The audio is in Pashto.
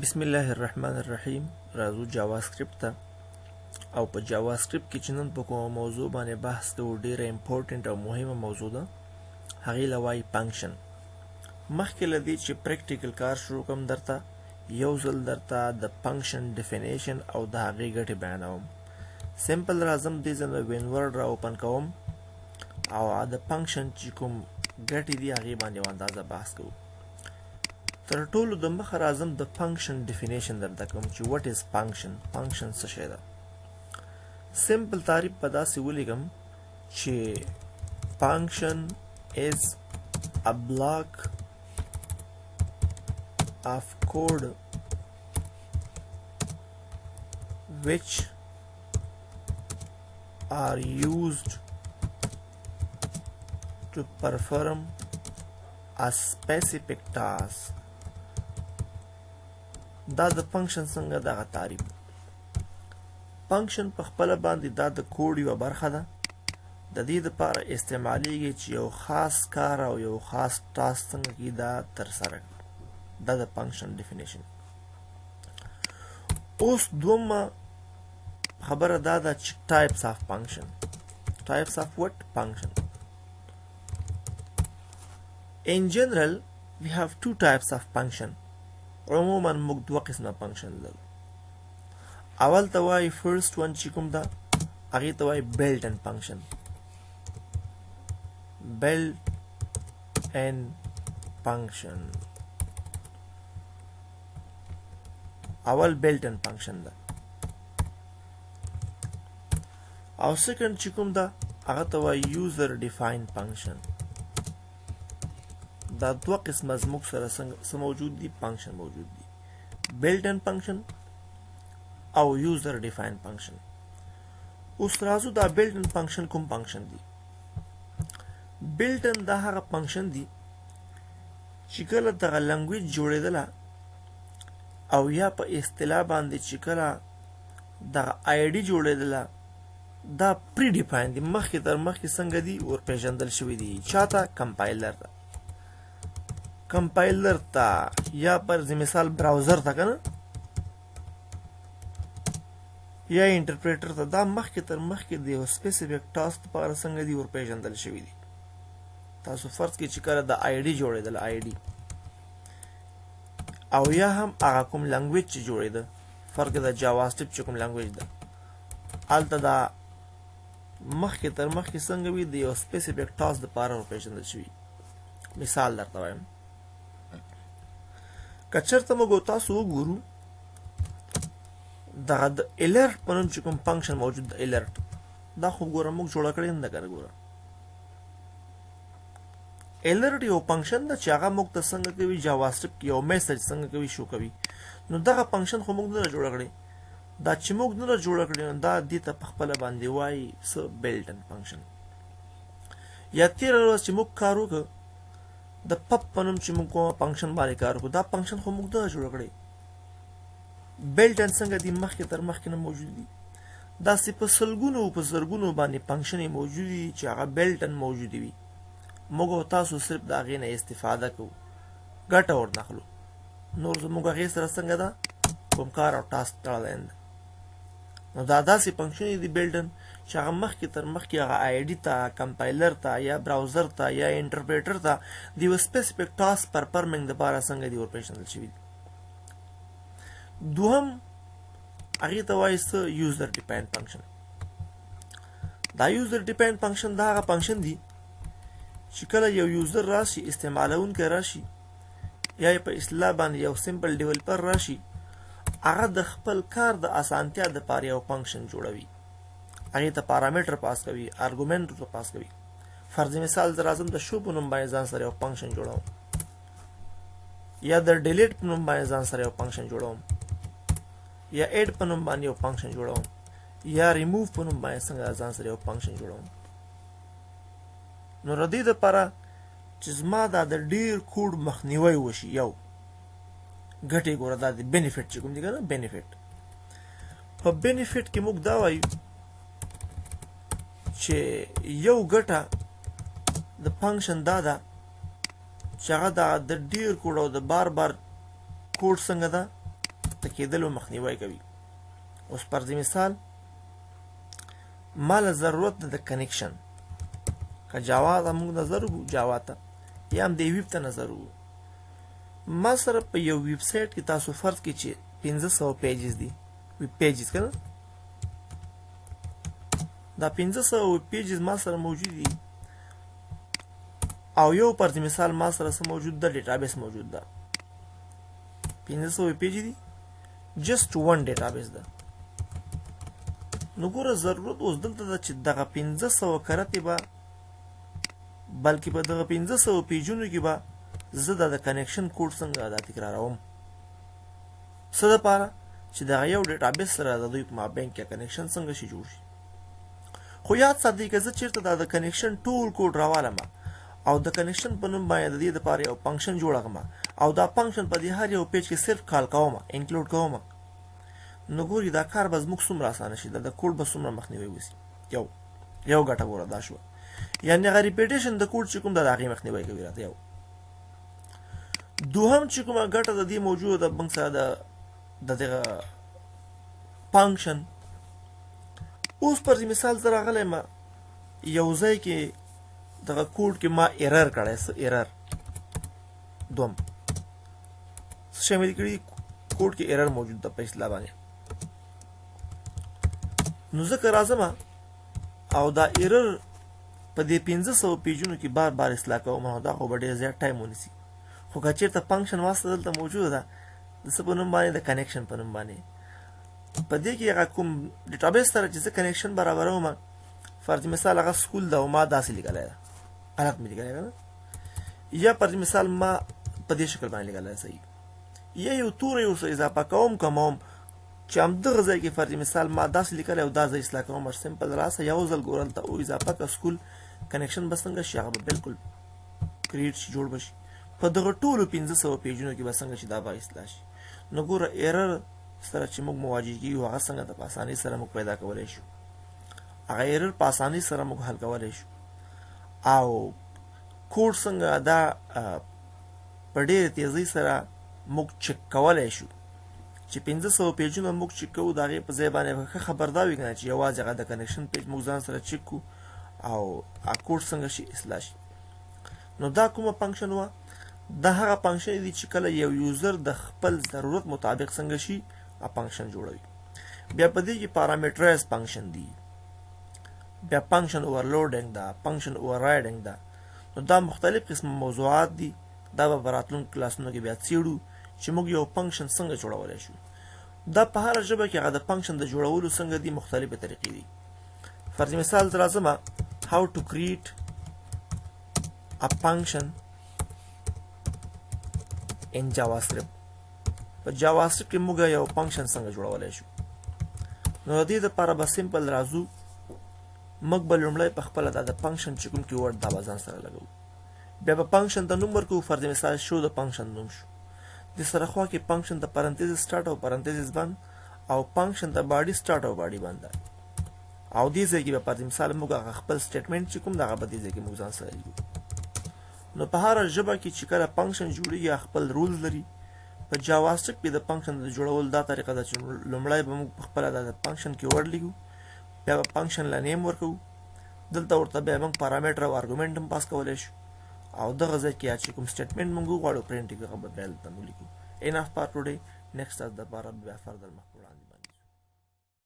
بسم الله الرحمن الرحیم. راځو جاواسکرپټ ته او په جاواسکرپټ کې چې نن په کومه موضوع باندې بحث کوو ډیره امپورټنټ او مهمه موضوع ده، هغې له وایي فنکشن. مخکې له دې چې پریکټیکل کار شروع کوم درته یو ځل درته د فنکشن ډیفینیشن او د هغې ګټې بیانوم. سمپل راځم دې ځای نه وین ورډ را اوپن کوم او د فنکشن چې کوم ګټې دي هغې باندې یو اندازه بحث کوو. تر ټولو د مخه راځم د فنکشن ډیفینیشن درته کوم چې وټ از فنکشن. فنکشن څه شی ده؟ سمپل تعریف په داسې ولیکم چې فنکشن از a block of code which are used to perform a specific task. دا د فنکشن څنګه دغه تعریف. فنکشن په خپله باندې دا د کوډ یوه برخه ده، د دې دپاره استعمالیږي چې یو خاص کار او یو خاص ټاسک څنګه کې دا ترسره کړي. دا د فنکشن ډیفینیشن. اوس دومه خبره دا ده چې ټایپس آف فنکشن. ټایپس آف وټ فنکشن. In general, we have two types of function. عموما موږ دوه قسمه فنکشن لرو. اول ته وایي فرست ون چې کوم ده هغې ته وایي built in function. built in function اول built in function ده. او سیکنډ چې کوم ده هغه ته وایي user defined function. دا دوه قسمه زموږ سره څه موجود دي؟ فنکشن موجود دي. built in function او user defined function. اوس راځو دا built in function کوم فنکشن دي؟ built in دا هغه فنکشن دي چې کله دغه لنګویج جوړېدله او یا په اصطلاح باندې چې کله دغه آی ډي جوړېدله دا پری ډیفاین دي، مخکې تر مخکې څنګه دي ورپېژندل شوي دي. چاته؟ کمپایلر ته. کمپایلر ته یا پر مثال براوزر ته که نه یا انټرپریټر ته. دا مخکې تر مخکې د یو سپیسیفیک ټاسک لپاره څنګه دي ورپېژندل شوي دي. تاسو فرض کړئ چې کله د آی ډي جوړېدل آی ډي او یا هم هغه کوم لنګویج چې جوړېده، فرق د جاواسکرپټ چې کوم لنګویج ده هلته دا مخکې تر مخکې څنګه وي د یو سپیسیفیک ټاسک دپاره ورپېژندل شوي. مثال درته وایم، که چېرته موږ تاسو وګورو دغه د الرټ په نوم چې کوم فنکشن موجود ده، الرټ دا خو ګوره موږ جوړه کړې نه ده که نه. ګوره الرټ یو فنکشن ده چې هغه موږ ته څنګه کوي جاواسکرپټ کې یو میسج څنګه کوي شو کوي. نو دغه فنکشن خو موږ نه ده جوړه کړې. دا چې موږ نه ده جوړه کړې نو دا دې ته په خپله باندې وایي څه built in function. یا تېره ورځ چې موږ کار وکړو د پپ په نوم چې موږ کومه فنکشن باندې کار وکړو، دا فنکشن خو موږ نه جوړه کړې. built in څنګه دي؟ مخکې تر مخکې نه موجود دي. داسې په سلګونو په زرګونو باندې فنکشنې موجود دي چې هغه built in موجودې وي. موږ او تاسو صرف د هغې نه استفاده کوو، ګټه ورنخلو. نور زموږ هغې سره څنګه ده کوم کار او ټاسک تړلی نه ده. نو دا داسې فنکشنې دي built in چې هغه مخکې تر مخکې هغه آی ډي ته، کمپایلر ته یا براوزر ته یا انټرپریټر ته د یو سپیسیفیک ټاسک پرفارمنګ دپاره څنګه دي ورپېژندل شوي دي. دوهم هغې ته وایي څه یوزر ډیپاینډ فنکشن. دا یوزر ډیپاینډ فنکشن دا هغه فنکشن دي چې کله یو یوزر راشي، استعمالونکی راشي یا یې په اصطلاح باندې یو سمپل ډیولپر راشي، هغه د خپل کار د اسانتیا دپاره یو فنکشن جوړوي. هغې ته پارامتر پاس کوي، ارګومنټ ورته پاس کوي. فرض مثال زه راځم د شو په نوم باندې ځان سره یو فنکشن جوړوم، یا د ډیلیټ په نوم باندې ځان سره یو فنکشن جوړوم، یا ایډ په نوم باندې یو فنکشن جوړوم، یا ریموو په نوم باندې څنګه ځان سره یو فنکشن جوړوم. نو د دې دپاره چې زما دا د ډېر کوډ مخنیوی وشي، یو ګټې ګوره دا د بینیفټ چې کوم دي که نه بینیفټ. په بینیفټ کې موږ دا وایو چې یو ګټه د فنکشن دا ده چې هغه د ډیر کوډ او د بار بار کوډ څنګه ده د کېدلو مخنیوی کوي. اوس فرض مثال مال ضرورت د کنیکشن که جاوا ته موږ نظر وو جاوا ته یا هم د ویب ته نظر وو ما سره په یو ویب سایټ کې تاسو فرض کړئ چې 1500 پیجز دي ویب پیجز کنه دا 1500 ویب پیجز ما سره موجود دي او یو فرض مثال ما سره سم موجود ده ډیټابیس موجود ده 1500 ویب پیج دي جست ون ډیټابیس ده نو ګوره ضرورت اوس دلته ده چې دغه 1500 کرته به بلکې په دغه 1500 پیجونو کې به زه د کنیکشن کوډ څنګه دا تکراروم څه دپاره چې دغه یو ډیټابیس سره د دوی په مابین کې کنیکشن څنګه شي جوړ شي. خو یاد ساتئ که زه چېرته د کنیکشن ټول کوډ راوالم او د کنیکشن په نوم باندې د دې دپاره یو فنکشن جوړه کړم او دا فنکشن په دې هر یو پیج کې صرف کال کوم انکلوډ کوم نو ګوري دا کار به زموږ څومره اسانه شي د کوډ به څومره مخنیوی وشي. یو ګټه ګوره دا شوه یعنې هغه ریپیټیشن د کوډ چې کوم د هغې مخنیوی کوي راته. یو دوهم چې کومه ګټه د دې موجوده ده موږ سره د دغه فنکشن اوس پر مثال زه راغلی یم یو ځای کې دغه کوډ کې ما ایرر کړی څه ایرر دوم څه شامل کړي کوډ کې ایرر موجود ده په اصطلاح باندې نو ځکه راځم او دا ایرر په دې 1500 پیجونو کې بار بار اصلاح کوم نو دا خو به ډېر زیات ټایم ونیسي. خو که چېرته فنکشن واسطه دلته موجوده ده د څه په نوم باندې د کنیکشن په نوم باندې په دې کې هغه کوم ډیټابیس سره چې زه کنیکشن برابروم فرض مثال هغه سکول ده او ما داسې لیکلی ده غلط مې لیکلی که نه یا فرض مثال ما په دې شکل باندې لیکلی صحیح یا یو توری ورسره اضافه کوم کموم چې همدغه ځای کې فرض مثال ما داسې لیکلی او دا ځای اصلاح کوم سمپل راسه یو ځل ګورل ته او اضافه که سکول کنیکشن به څنګه شي هغه به بالکل کریټ شي جوړ به شي په دغه ټولو 1500 پیجونو کې به څنګه شي دا به اصلاح شي. نو ګوره ایرر سره چې موږ مواجه کېږو هغه څنګه د په اسانۍ سره موږ پیدا کولی شو هغه ایرر په اسانۍ سره موږ حل کولی شو او کوډ څنګه دا په ډېرې تیزۍ سره موږ چک کولی شو چې 1500 پیجونه موږ چک کوو د هغې په ځای باندې به ښه خبر دا وي که نه چې یوازې هغه د کنیکشن پیج موږ ځان سره چک کړو او کوډ څنګه شي اصلاح شي. نو دا کومه فنکشن وه دا هغه فنکشن دی چې کله یو یوزر د خپل ضرورت مطابق څنګه شي فنکشن جوړوي. بیا په دې کې پارامټرایز فنکشن دی بیا فنکشن اوورلوډینګ ده فنکشن اووررایډینګ ده نو دا مختلف قسم موضوعات دي دا به په راتلونکو کلاسونو کې بیا څېړو چې موږ یو فنکشن څنګه جوړولی شو. دا په هره ژبه کې هغه د فنکشن د جوړولو څنګه دي مختلفې طریقې دي. فرض مثال زه راځم how to create a function in JavaScript. په JavaScript کې موږ یو فنکشن څنګه جوړولی شو نو د دې دپاره به سمپل راځو موږ به لومړی په خپله دا د فنکشن چې کوم کیورډ دا به ځان سره لګوو بیا به فنکشن ته نوم ورکوو فرض مثال شو د فنکشن نوم شو د سره خوا کې فنکشن ته پرنتیزس سټارټ او پرنتیزس بند او فنکشن ته باډي سټارټ او باډي بند او دې ځای کې به فرض مثال موږ هغه خپل سټیټمنټ چې کوم دغه به دې ځای کې موږ ځان سره لیکو. نو په هره ژبه کې چې کله فنکشن جوړېږي خپل رولز لري. په جاواسکرپټ کې د فنکشن د جوړول دا طریقه ده چې لومړی به موږ په خپله د فنکشن کیورډ لیکو بیا به فنکشن له نیم ورکوو دلته ورته بیا موږ پارامټر او ارګومنټ هم پاس کولی شو او دغه ځای کې چې کوم سټیټمنټ موږ وغواړو پرنټ یې هغه به بیا دلته موږ لیکو. انف فار ټوډے نیکسټ از دپاره بیا فردر مخکې وړاندې